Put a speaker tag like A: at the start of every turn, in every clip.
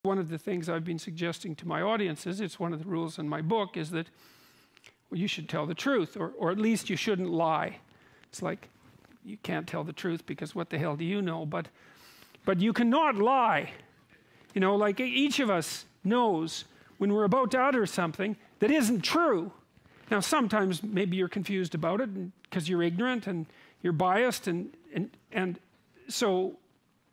A: One of the things I've been suggesting to my audiences, it's one of the rules in my book, is that, well, you should tell the truth, or at least you shouldn't lie. It's like, you can't tell the truth because what the hell do you know? But you cannot lie. You know, like each of us knows when we're about to utter something that isn't true. Now, sometimes maybe you're confused about it because you're ignorant and you're biased, and so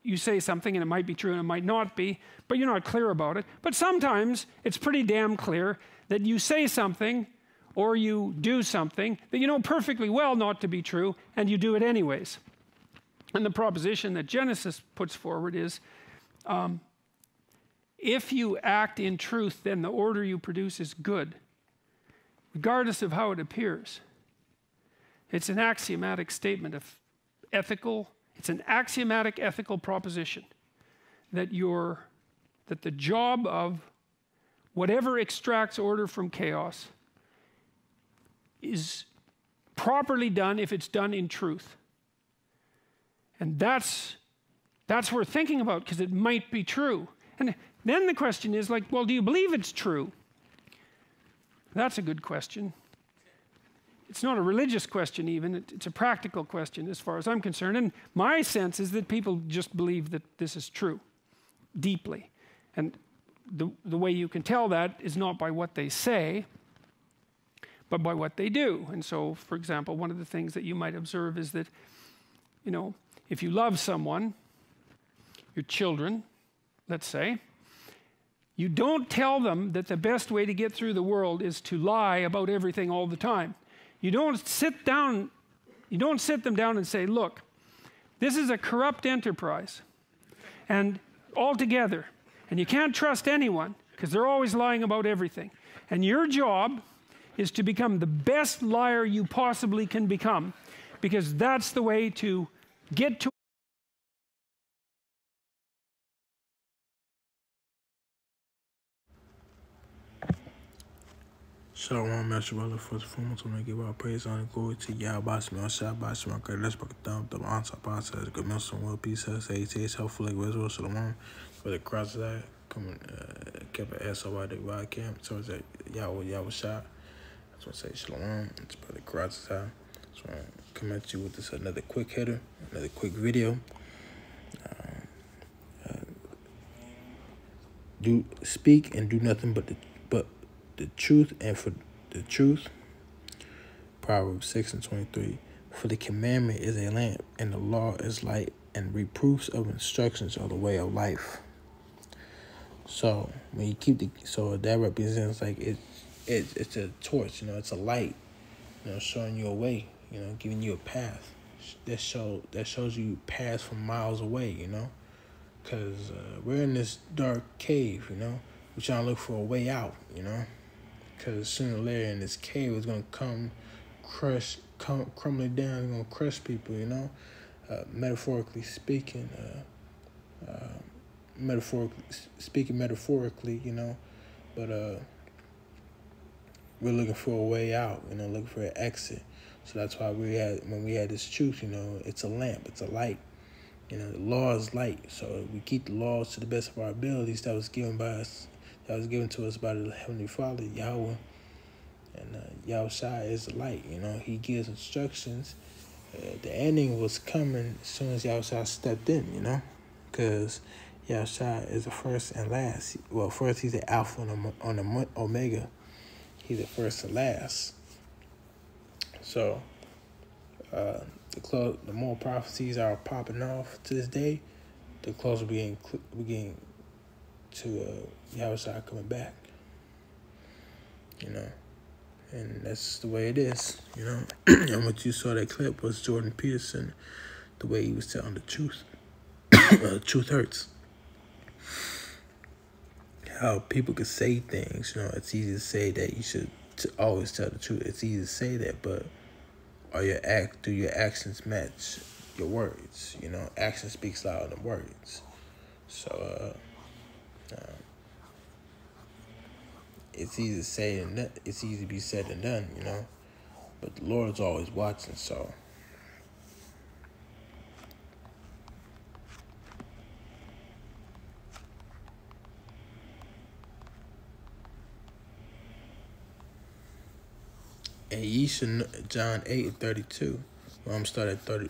A: you say something and it might be true and it might not be, but you're not clear about it. But sometimes it's pretty damn clear that you say something or you do something that you know perfectly well not to be true, and you do it anyways. And the proposition that Genesis puts forward is, if you act in truth, then the order you produce is good, regardless of how it appears. It's an axiomatic statement of ethical, it's an axiomatic ethical proposition that the job of whatever extracts order from chaos is properly done if it's done in truth. And that's worth thinking about, because it might be true. And then the question is, like, well, do you believe it's true? That's a good question. It's not a religious question even, it's a practical question as far as I'm concerned. And my sense is that people just believe that this is true, deeply. And the way you can tell that is not by what they say, but by what they do. And so, for example, one of the things that you might observe is that, you know, if you love someone, your children, let's say, you don't tell them that the best way to get through the world is to lie about everything all the time. You don't sit them down and say, look, this is a corrupt enterprise, and altogether, and you can't trust anyone because they're always lying about everything. And your job is to become the best liar you possibly can become, because that's the way to get to
B: Shalom, Master Brother. First and foremost, I'm going to give our praise, honor, and glory to Yah, Basma, Shah, Basma, God, let's break it down. The answer, process, good mental, well, peace, ATH, helpful, like Israel, Shalom, for the cross that coming, kept an ass over the rock camp, so it's Yahweh Shah. I just want to say Shalom, it's Brother Cross that. Just want to come at you with this another quick hitter, another quick video. Do speak and do nothing but the truth, and for the truth. Proverbs 6:23. For the commandment is a lamp, and the law is light, and reproofs of instructions are the way of life. So when you keep so that represents like it's a torch, you know, it's a light, you know, showing you a way, you know, giving you a path. That shows you paths from miles away, you know, because we're in this dark cave, you know, we're trying to look for a way out, you know. Because sooner or later in this cave it's going to come crumbling down. It's going to crush people, you know. Metaphorically speaking, metaphorically, you know. But we're looking for a way out, you know, looking for an exit. So that's why when we had this truth, you know, it's a lamp, it's a light. You know, the law is light. So we keep the laws to the best of our abilities that was given by us. That was given to us by the Heavenly Father, Yahweh. And Yahweh Shai is the light, you know. He gives instructions. The ending was coming as soon as Yahweh Shai stepped in, you know. Because Yahweh Shai is the first and last. Well, first he's the Alpha and the Omega. He's the first and last. So, the more prophecies are popping off to this day, the closer we're getting to Yahweh Shai coming back, you know, and that's the way it is, you know. And what you saw that clip was Jordan Peterson, the way he was telling the truth. Truth hurts. How people could say things, you know. It's easy to say that you should always tell the truth. It's easy to say that, but do your actions match your words? You know, action speaks louder than words. So, it's easy to say and it's easy to be said and done, you know. But the Lord's always watching, so. And ye should know, John 8:32. Well, I'm starting at 30.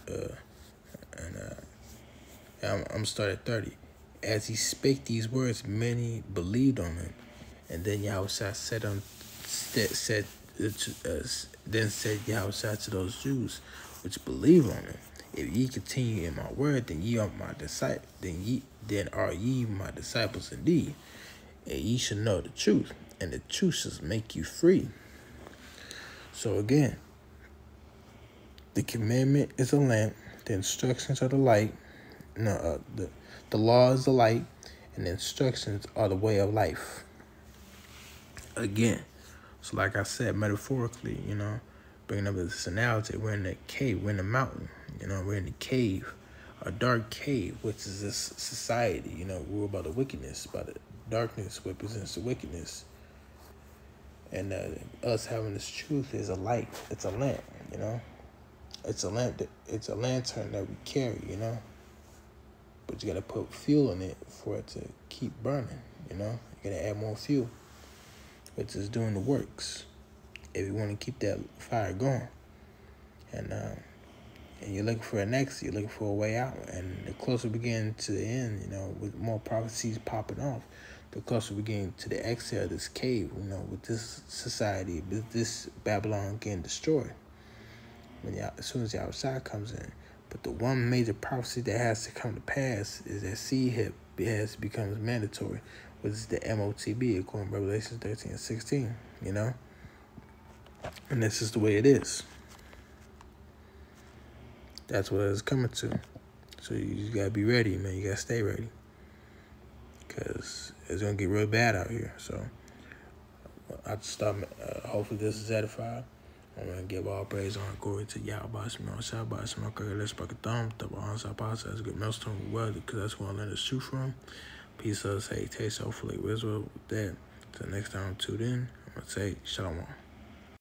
B: I'm starting at 30. As he spake these words, many believed on him. And then Yahushua then said Yahushua to those Jews which believe on him, if ye continue in my word, then ye are my disciples. Then are ye my disciples indeed, and ye shall know the truth, and the truth shall make you free. So again, the commandment is a lamp, the instructions are the light. The law is the light, and the instructions are the way of life. Again, so like I said, metaphorically, bringing up this analogy, we're in the cave, we're in the mountain, we're in the cave, a dark cave, which is this society, ruled by the wickedness, by the darkness represents the wickedness. And us having this truth is a light, it's a lamp, it's a lamp, it's a lantern that we carry, but you gotta put fuel in it for it to keep burning, you gotta add more fuel, which is doing the works if you want to keep that fire going. And you're looking for an exit, you're looking for a way out. And the closer we get to the end, with more prophecies popping off, the closer we get to the exit of this cave, with this society, with this Babylon getting destroyed. As soon as Yahushua comes in. But the one major prophecy that has to come to pass is that seed becomes mandatory, which is the MOTB, according to Revelation 13:16, And this is the way it is. That's what it's coming to. So you gotta be ready, man. You gotta stay ready, because it's gonna get real bad out here. So I just start. Hopefully this is edified. I'm gonna give all praise, honor, glory to Yahweh, Shemel, Shabbat, Shemel, Let's break a thumb. The Bahan Sabbath as a good millstone well, because that's where I learned the truth from. Peace, us, hey, taste, hopefully, Israel. With that, till next time, tune in. I'm gonna say Shalom.